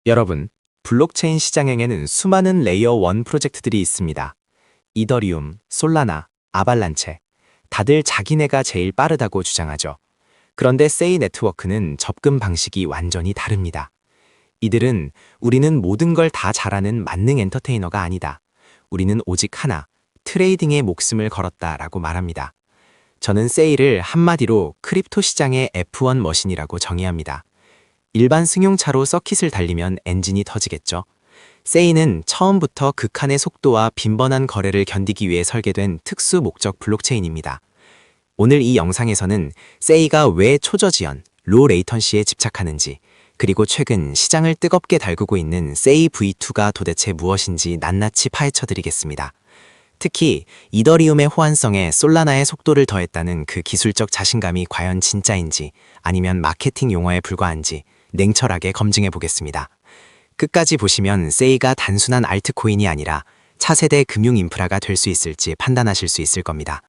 여러분, 블록체인 시장에는 수많은 레이어 1 프로젝트들이 있습니다. 이더리움, 솔라나, 아발란체. 다들 자기네가 제일 빠르다고 주장하죠. 그런데 세이 네트워크는 접근 방식이 완전히 다릅니다. 이들은 우리는 모든 걸 다 잘하는 만능 엔터테이너가 아니다. 우리는 오직 하나, 트레이딩에 목숨을 걸었다라고 말합니다. 저는 세이를 한마디로 크립토 시장의 F1 머신이라고 정의합니다. 일반 승용차로 서킷을 달리면 엔진이 터지겠죠. 세이는 처음부터 극한의 속도와 빈번한 거래를 견디기 위해 설계된 특수 목적 블록체인입니다. 오늘 이 영상에서는 세이가 왜 초저지연, 로 레이턴시에 집착하는지, 그리고 최근 시장을 뜨겁게 달구고 있는 세이 V2가 도대체 무엇인지 낱낱이 파헤쳐드리겠습니다. 특히 이더리움의 호환성에 솔라나의 속도를 더했다는 그 기술적 자신감이 과연 진짜인지 아니면 마케팅 용어에 불과한지 냉철하게 검증해 보겠습니다. 끝까지 보시면 세이가 단순한 알트코인이 아니라 차세대 금융 인프라가 될 수 있을지 판단하실 수 있을 겁니다.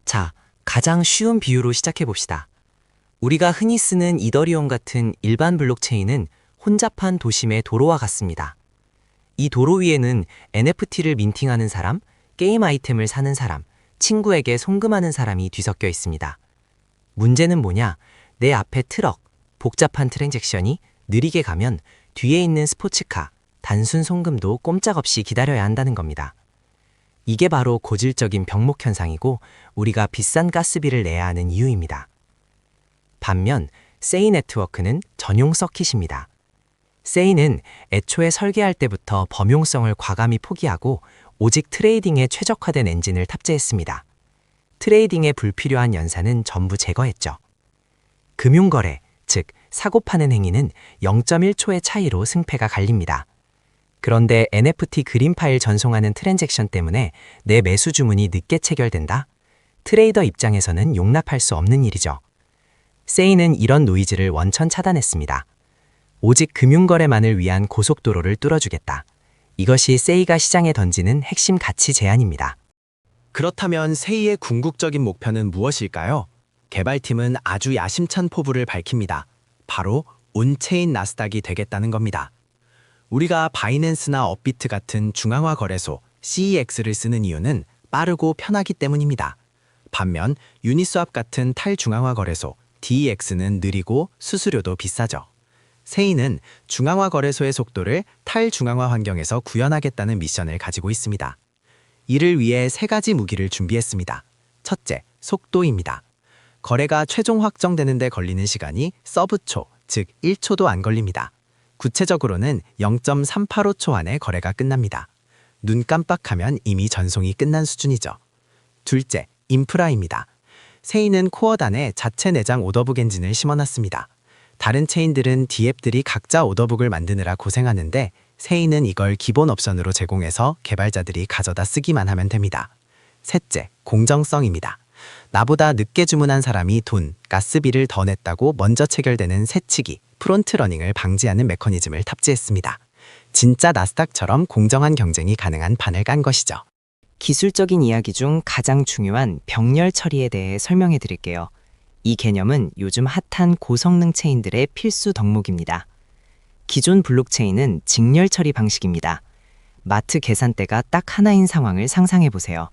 자, 가장 쉬운 비유로 시작해 봅시다. 우리가 흔히 쓰는 이더리움 같은 일반 블록체인은 혼잡한 도심의 도로와 같습니다. 이 도로 위에는 NFT를 민팅하는 사람, 게임 아이템을 사는 사람, 친구에게 송금하는 사람이 뒤섞여 있습니다. 문제는 뭐냐? 내 앞에 트럭, 복잡한 트랜잭션이 느리게 가면 뒤에 있는 스포츠카, 단순 송금도 꼼짝없이 기다려야 한다는 겁니다. 이게 바로 고질적인 병목 현상이고 우리가 비싼 가스비를 내야 하는 이유입니다. 반면 세이 네트워크는 전용 서킷입니다. 세이는 애초에 설계할 때부터 범용성을 과감히 포기하고 오직 트레이딩에 최적화된 엔진을 탑재했습니다. 트레이딩에 불필요한 연산은 전부 제거했죠. 금융거래, 즉 사고 파는 행위는 0.1초의 차이로 승패가 갈립니다. 그런데 NFT 그림 파일 전송하는 트랜잭션 때문에 내 매수 주문이 늦게 체결된다? 트레이더 입장에서는 용납할 수 없는 일이죠. 세이는 이런 노이즈를 원천 차단했습니다. 오직 금융거래만을 위한 고속도로를 뚫어주겠다. 이것이 세이가 시장에 던지는 핵심 가치 제안입니다. 그렇다면 세이의 궁극적인 목표는 무엇일까요? 개발팀은 아주 야심찬 포부를 밝힙니다. 바로 온체인 나스닥이 되겠다는 겁니다. 우리가 바이낸스나 업비트 같은 중앙화 거래소 CEX를 쓰는 이유는 빠르고 편하기 때문입니다. 반면 유니스왑 같은 탈중앙화 거래소 DEX는 느리고 수수료도 비싸죠. 세이는 중앙화 거래소의 속도를 탈중앙화 환경에서 구현하겠다는 미션을 가지고 있습니다. 이를 위해 세 가지 무기를 준비했습니다. 첫째, 속도입니다. 거래가 최종 확정되는 데 걸리는 시간이 서브초, 즉 1초도 안 걸립니다. 구체적으로는 0.385초 안에 거래가 끝납니다. 눈 깜빡하면 이미 전송이 끝난 수준이죠. 둘째, 인프라입니다. 세이는 코어단에 자체 내장 오더북 엔진을 심어놨습니다. 다른 체인들은 D앱들이 각자 오더북을 만드느라 고생하는데 세이는 이걸 기본 옵션으로 제공해서 개발자들이 가져다 쓰기만 하면 됩니다. 셋째, 공정성입니다. 나보다 늦게 주문한 사람이 돈, 가스비를 더 냈다고 먼저 체결되는 새치기, 프론트러닝을 방지하는 메커니즘을 탑재했습니다. 진짜 나스닥처럼 공정한 경쟁이 가능한 판을 깐 것이죠. 기술적인 이야기 중 가장 중요한 병렬 처리에 대해 설명해 드릴게요. 이 개념은 요즘 핫한 고성능 체인들의 필수 덕목입니다. 기존 블록체인은 직렬 처리 방식입니다. 마트 계산대가 딱 하나인 상황을 상상해 보세요.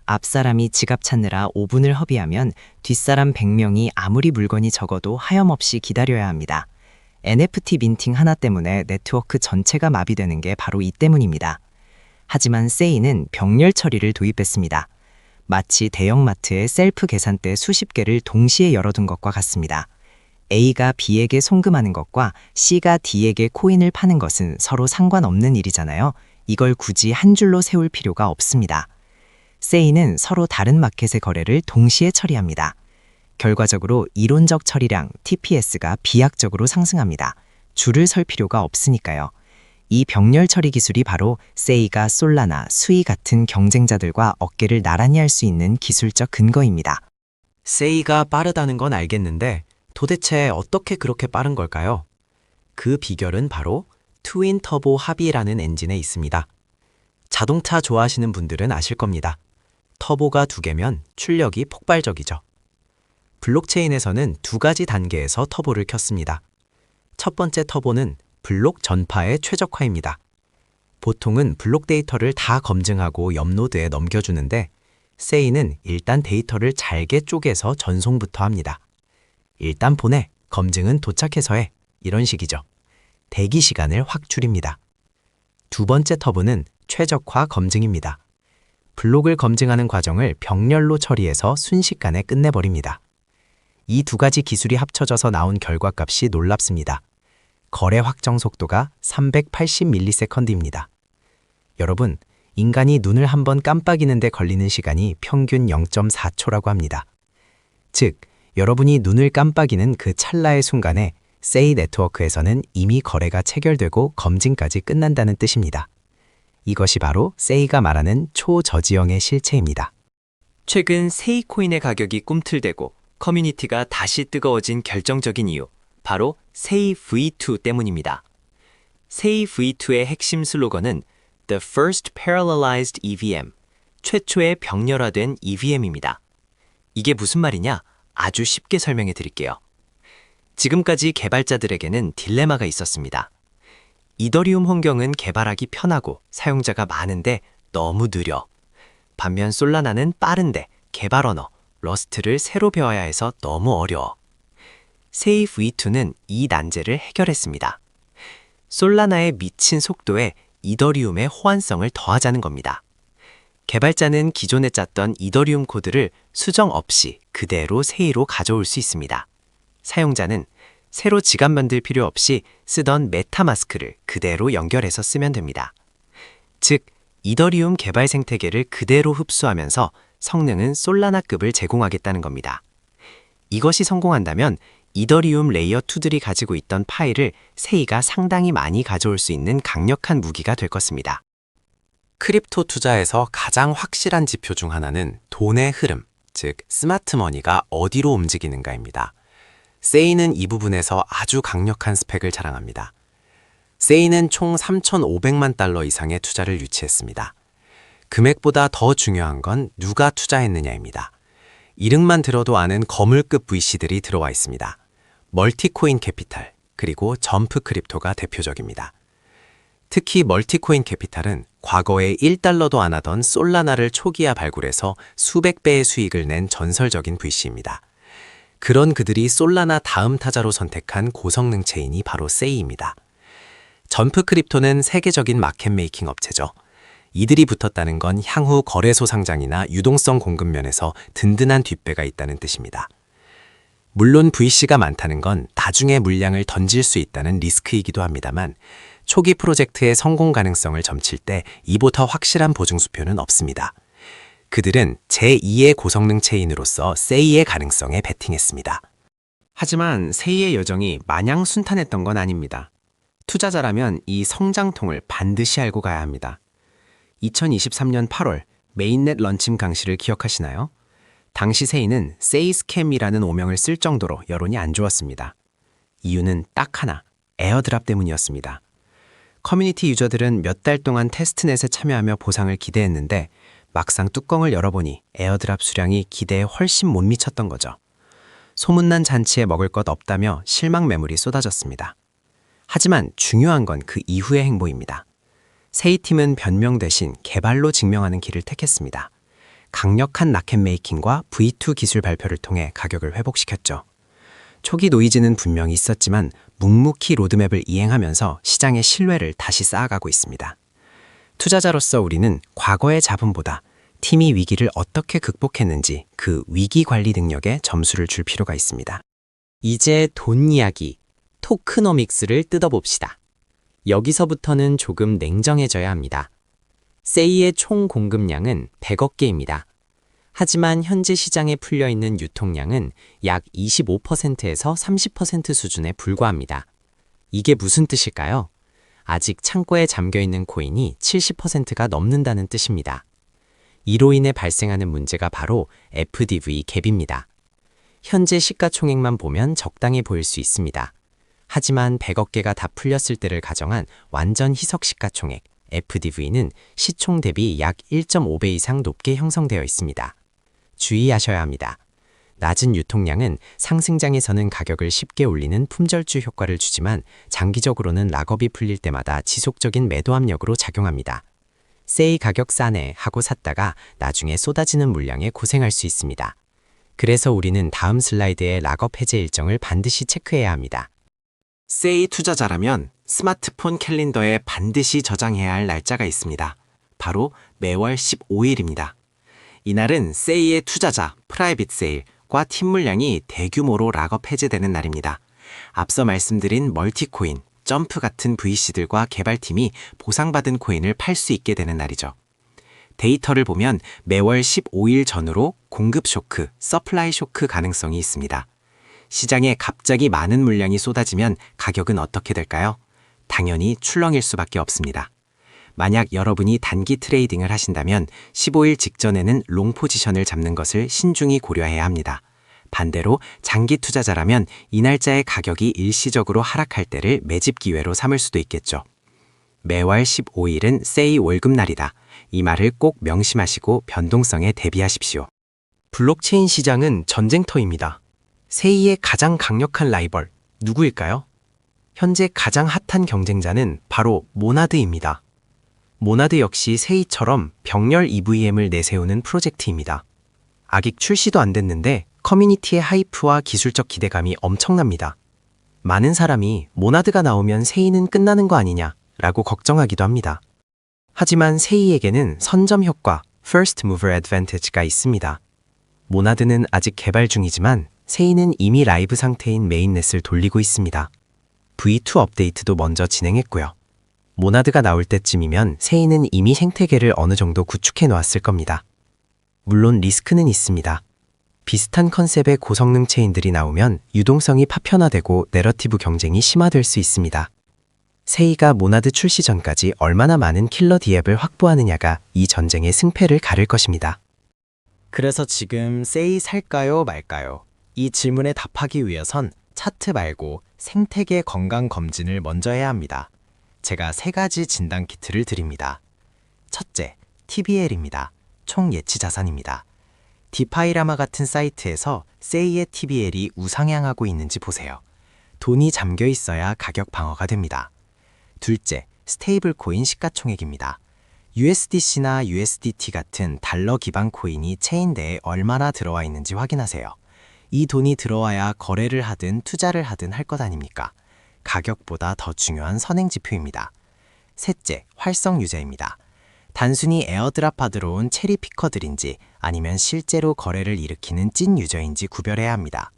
앞 사람이 지갑 찾느라 5분을 허비하면 뒷사람 100명이 아무리 물건이 적어도 하염없이 기다려야 합니다. NFT 민팅 하나 때문에 네트워크 전체가 마비되는 게 바로 이 때문입니다. 하지만 세이는 병렬 처리를 도입했습니다. 마치 대형마트의 셀프 계산대 수십 개를 동시에 열어둔 것과 같습니다. A가 B에게 송금하는 것과 C가 D에게 코인을 파는 것은 서로 상관없는 일이잖아요. 이걸 굳이 한 줄로 세울 필요가 없습니다. 세이는 서로 다른 마켓의 거래를 동시에 처리합니다. 결과적으로 이론적 처리량 TPS가 비약적으로 상승합니다. 줄을 설 필요가 없으니까요. 이 병렬 처리 기술이 바로 세이가 솔라나, 수이 같은 경쟁자들과 어깨를 나란히 할 수 있는 기술적 근거입니다. 세이가 빠르다는 건 알겠는데 도대체 어떻게 그렇게 빠른 걸까요? 그 비결은 바로 트윈 터보 합의라는 엔진에 있습니다. 자동차 좋아하시는 분들은 아실 겁니다. 터보가 2개면 출력이 폭발적이죠. 블록체인에서는 2가지 단계에서 터보를 켰습니다. 첫 번째 터보는 블록 전파의 최적화입니다. 보통은 블록 데이터를 다 검증하고 옆 노드에 넘겨주는데 세이는 일단 데이터를 잘게 쪼개서 전송부터 합니다. 일단 보내, 검증은 도착해서 해. 이런 식이죠. 대기 시간을 확 줄입니다. 두 번째 터브는 최적화 검증입니다. 블록을 검증하는 과정을 병렬로 처리해서 순식간에 끝내버립니다. 이 두 가지 기술이 합쳐져서 나온 결과값이 놀랍습니다. 거래 확정 속도가 380ms입니다. 여러분, 인간이 눈을 한번 깜빡이는데 걸리는 시간이 평균 0.4초라고 합니다. 즉, 여러분이 눈을 깜빡이는 그 찰나의 순간에 세이 네트워크에서는 이미 거래가 체결되고 검증까지 끝난다는 뜻입니다. 이것이 바로 세이가 말하는 초저지형의 실체입니다. 최근 세이 코인의 가격이 꿈틀대고 커뮤니티가 다시 뜨거워진 결정적인 이유, 바로 세이 V2 때문입니다. 세이 V2의 핵심 슬로건은 The First Parallelized EVM, 최초의 병렬화된 EVM입니다. 이게 무슨 말이냐? 아주 쉽게 설명해 드릴게요. 지금까지 개발자들에게는 딜레마가 있었습니다. 이더리움 환경은 개발하기 편하고 사용자가 많은데 너무 느려. 반면 솔라나는 빠른데 개발 언어, 러스트를 새로 배워야 해서 너무 어려워. 세이 V2는 이 난제를 해결했습니다. 솔라나의 미친 속도에 이더리움의 호환성을 더하자는 겁니다. 개발자는 기존에 짰던 이더리움 코드를 수정 없이 그대로 세이로 가져올 수 있습니다. 사용자는 새로 지갑 만들 필요 없이 쓰던 메타마스크를 그대로 연결해서 쓰면 됩니다. 즉, 이더리움 개발 생태계를 그대로 흡수하면서 성능은 솔라나급을 제공하겠다는 겁니다. 이것이 성공한다면 이더리움 레이어 2들이 가지고 있던 파일을 세이가 상당히 많이 가져올 수 있는 강력한 무기가 될 것입니다. 크립토 투자에서 가장 확실한 지표 중 하나는 돈의 흐름, 즉 스마트머니가 어디로 움직이는가입니다. 세이는 이 부분에서 아주 강력한 스펙을 자랑합니다. 세이는 총 3,500만 달러 이상의 투자를 유치했습니다. 금액보다 더 중요한 건 누가 투자했느냐입니다. 이름만 들어도 아는 거물급 VC들이 들어와 있습니다. 멀티코인 캐피탈, 그리고 점프 크립토가 대표적입니다. 특히 멀티코인 캐피탈은 과거에 1달러도 안 하던 솔라나를 초기화 발굴해서 수백 배의 수익을 낸 전설적인 VC입니다. 그런 그들이 솔라나 다음 타자로 선택한 고성능 체인이 바로 세이입니다. 점프 크립토는 세계적인 마켓 메이킹 업체죠. 이들이 붙었다는 건 향후 거래소 상장이나 유동성 공급 면에서 든든한 뒷배가 있다는 뜻입니다. 물론 VC가 많다는 건 나중에 물량을 던질 수 있다는 리스크이기도 합니다만 초기 프로젝트의 성공 가능성을 점칠 때 이보다 확실한 보증수표는 없습니다. 그들은 제2의 고성능 체인으로서 세이의 가능성에 베팅했습니다. 하지만 세이의 여정이 마냥 순탄했던 건 아닙니다. 투자자라면 이 성장통을 반드시 알고 가야 합니다. 2023년 8월 메인넷 런칭 강시를 기억하시나요? 당시 세이는 세이 스캠이라는 오명을 쓸 정도로 여론이 안 좋았습니다. 이유는 딱 하나, 에어드랍 때문이었습니다. 커뮤니티 유저들은 몇 달 동안 테스트넷에 참여하며 보상을 기대했는데 막상 뚜껑을 열어보니 에어드랍 수량이 기대에 훨씬 못 미쳤던 거죠. 소문난 잔치에 먹을 것 없다며 실망 매물이 쏟아졌습니다. 하지만 중요한 건 그 이후의 행보입니다. 세이팀은 변명 대신 개발로 증명하는 길을 택했습니다. 강력한 라켓 메이킹과 V2 기술 발표를 통해 가격을 회복시켰죠. 초기 노이즈는 분명히 있었지만 묵묵히 로드맵을 이행하면서 시장의 신뢰를 다시 쌓아가고 있습니다. 투자자로서 우리는 과거의 잡음보다 팀이 위기를 어떻게 극복했는지 그 위기 관리 능력에 점수를 줄 필요가 있습니다. 이제 돈 이야기, 토크노믹스를 뜯어봅시다. 여기서부터는 조금 냉정해져야 합니다. 세이의 총 공급량은 100억 개입니다. 하지만 현재 시장에 풀려있는 유통량은 약 25%에서 30% 수준에 불과합니다. 이게 무슨 뜻일까요? 아직 창고에 잠겨있는 코인이 70%가 넘는다는 뜻입니다. 이로 인해 발생하는 문제가 바로 FDV 갭입니다. 현재 시가총액만 보면 적당해 보일 수 있습니다. 하지만 100억 개가 다 풀렸을 때를 가정한 완전 희석 시가총액 FDV는 시총 대비 약 1.5배 이상 높게 형성되어 있습니다. 주의하셔야 합니다. 낮은 유통량은 상승장에서는 가격을 쉽게 올리는 품절주 효과를 주지만 장기적으로는 락업이 풀릴 때마다 지속적인 매도 압력으로 작용합니다. 세일 가격 싸네 하고 샀다가 나중에 쏟아지는 물량에 고생할 수 있습니다. 그래서 우리는 다음 슬라이드의 락업 해제 일정을 반드시 체크해야 합니다. 세이 투자자라면 스마트폰 캘린더에 반드시 저장해야 할 날짜가 있습니다. 바로 매월 15일입니다. 이날은 세이의 투자자 프라이빗 세일과 팀 물량이 대규모로 락업 해제되는 날입니다. 앞서 말씀드린 멀티코인, 점프 같은 VC들과 개발팀이 보상받은 코인을 팔 수 있게 되는 날이죠. 데이터를 보면 매월 15일 전후로 공급 쇼크, 서플라이 쇼크 가능성이 있습니다. 시장에 갑자기 많은 물량이 쏟아지면 가격은 어떻게 될까요? 당연히 출렁일 수밖에 없습니다. 만약 여러분이 단기 트레이딩을 하신다면 15일 직전에는 롱 포지션을 잡는 것을 신중히 고려해야 합니다. 반대로 장기 투자자라면 이 날짜의 가격이 일시적으로 하락할 때를 매집 기회로 삼을 수도 있겠죠. 매월 15일은 세이 월급날이다. 이 말을 꼭 명심하시고 변동성에 대비하십시오. 블록체인 시장은 전쟁터입니다. 세이의 가장 강력한 라이벌, 누구일까요? 현재 가장 핫한 경쟁자는 바로 모나드입니다. 모나드 역시 세이처럼 병렬 EVM을 내세우는 프로젝트입니다. 아직 출시도 안 됐는데 커뮤니티의 하이프와 기술적 기대감이 엄청납니다. 많은 사람이 모나드가 나오면 세이는 끝나는 거 아니냐 라고 걱정하기도 합니다. 하지만 세이에게는 선점 효과, First Mover Advantage가 있습니다. 모나드는 아직 개발 중이지만 세이는 이미 라이브 상태인 메인넷을 돌리고 있습니다. V2 업데이트도 먼저 진행했고요. 모나드가 나올 때쯤이면 세이는 이미 생태계를 어느 정도 구축해 놓았을 겁니다. 물론 리스크는 있습니다. 비슷한 컨셉의 고성능 체인들이 나오면 유동성이 파편화되고 내러티브 경쟁이 심화될 수 있습니다. 세이가 모나드 출시 전까지 얼마나 많은 킬러 디앱을 확보하느냐가 이 전쟁의 승패를 가를 것입니다. 그래서 지금 세이 살까요 말까요? 이 질문에 답하기 위해선 차트 말고 생태계 건강 검진을 먼저 해야 합니다. 제가 3가지 진단 키트를 드립니다. 첫째, TBL입니다. 총 예치 자산입니다. 디파이라마 같은 사이트에서 세이의 TBL이 우상향하고 있는지 보세요. 돈이 잠겨 있어야 가격 방어가 됩니다. 둘째, 스테이블 코인 시가총액입니다. USDC나 USDT 같은 달러 기반 코인이 체인 내에 얼마나 들어와 있는지 확인하세요. 이 돈이 들어와야 거래를 하든 투자를 하든 할 것 아닙니까? 가격보다 더 중요한 선행 지표입니다. 셋째, 활성 유저입니다. 단순히 에어드랍 받으러 온 체리 피커들인지 아니면 실제로 거래를 일으키는 찐 유저인지 구별해야 합니다.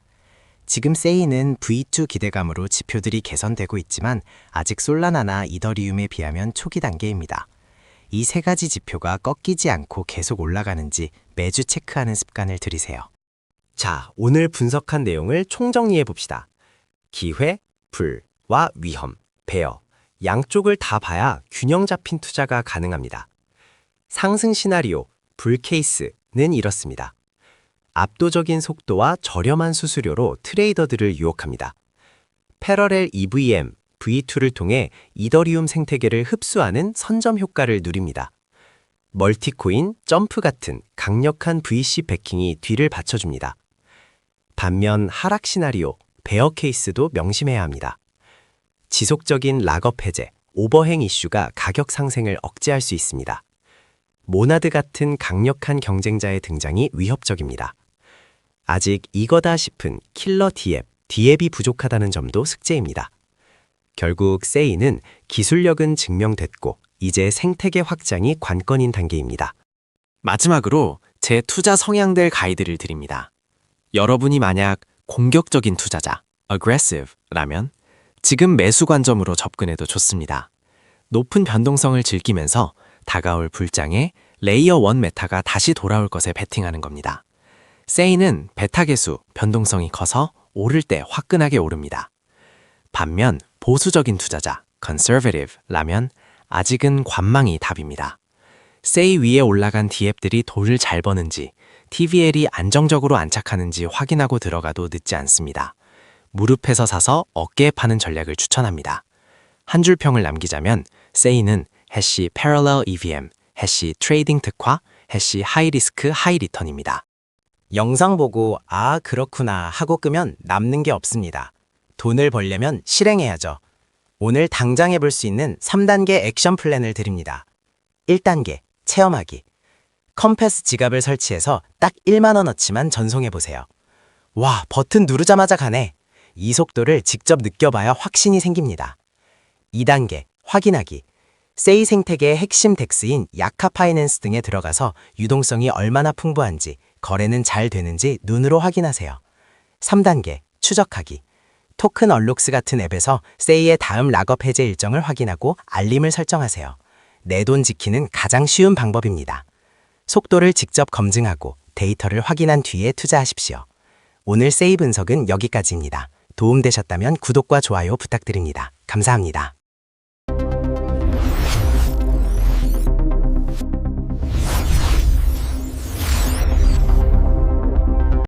지금 세이는 V2 기대감으로 지표들이 개선되고 있지만 아직 솔라나나 이더리움에 비하면 초기 단계입니다. 이 3가지 지표가 꺾이지 않고 계속 올라가는지 매주 체크하는 습관을 들이세요. 자, 오늘 분석한 내용을 총정리해 봅시다. 기회, 불과 위험, 베어, 양쪽을 다 봐야 균형 잡힌 투자가 가능합니다. 상승 시나리오, 불 케이스는 이렇습니다. 압도적인 속도와 저렴한 수수료로 트레이더들을 유혹합니다. 패러렐 EVM, V2를 통해 이더리움 생태계를 흡수하는 선점 효과를 누립니다. 멀티코인, 점프 같은 강력한 VC 배킹이 뒤를 받쳐줍니다. 반면 하락 시나리오, 베어 케이스도 명심해야 합니다. 지속적인 락업 해제, 오버행 이슈가 가격 상승을 억제할 수 있습니다. 모나드 같은 강력한 경쟁자의 등장이 위협적입니다. 아직 이거다 싶은 킬러 디앱이 부족하다는 점도 숙제입니다. 결국 세이는 기술력은 증명됐고 이제 생태계 확장이 관건인 단계입니다. 마지막으로 제 투자 성향들 가이드를 드립니다. 여러분이 만약 공격적인 투자자, aggressive라면 지금 매수 관점으로 접근해도 좋습니다. 높은 변동성을 즐기면서 다가올 불장에 레이어 1 메타가 다시 돌아올 것에 베팅하는 겁니다. 세이는 베타 개수, 변동성이 커서 오를 때 화끈하게 오릅니다. 반면 보수적인 투자자, conservative라면 아직은 관망이 답입니다. 세이 위에 올라간 디앱들이 돈을 잘 버는지, TVL이 안정적으로 안착하는지 확인하고 들어가도 늦지 않습니다. 무릎에서 사서 어깨에 파는 전략을 추천합니다. 한 줄 평을 남기자면 세이는 해시 Parallel EVM, 해시 트레이딩 특화, 해시 하이 리스크 하이 리턴입니다. 영상 보고 아, 그렇구나 하고 끄면 남는 게 없습니다. 돈을 벌려면 실행해야죠. 오늘 당장 해볼 수 있는 3단계 액션 플랜을 드립니다. 1단계, 체험하기. 컴패스 지갑을 설치해서 딱 1만 원어치만 전송해보세요. 와, 버튼 누르자마자 가네. 이 속도를 직접 느껴봐야 확신이 생깁니다. 2단계, 확인하기. 세이 생태계의 핵심 덱스인 야카 파이낸스 등에 들어가서 유동성이 얼마나 풍부한지, 거래는 잘 되는지 눈으로 확인하세요. 3단계, 추적하기. 토큰 얼룩스 같은 앱에서 세이의 다음 락업 해제 일정을 확인하고 알림을 설정하세요. 내 돈 지키는 가장 쉬운 방법입니다. 속도를 직접 검증하고 데이터를 확인한 뒤에 투자하십시오. 오늘 세이 분석은 여기까지입니다. 도움되셨다면 구독과 좋아요 부탁드립니다. 감사합니다.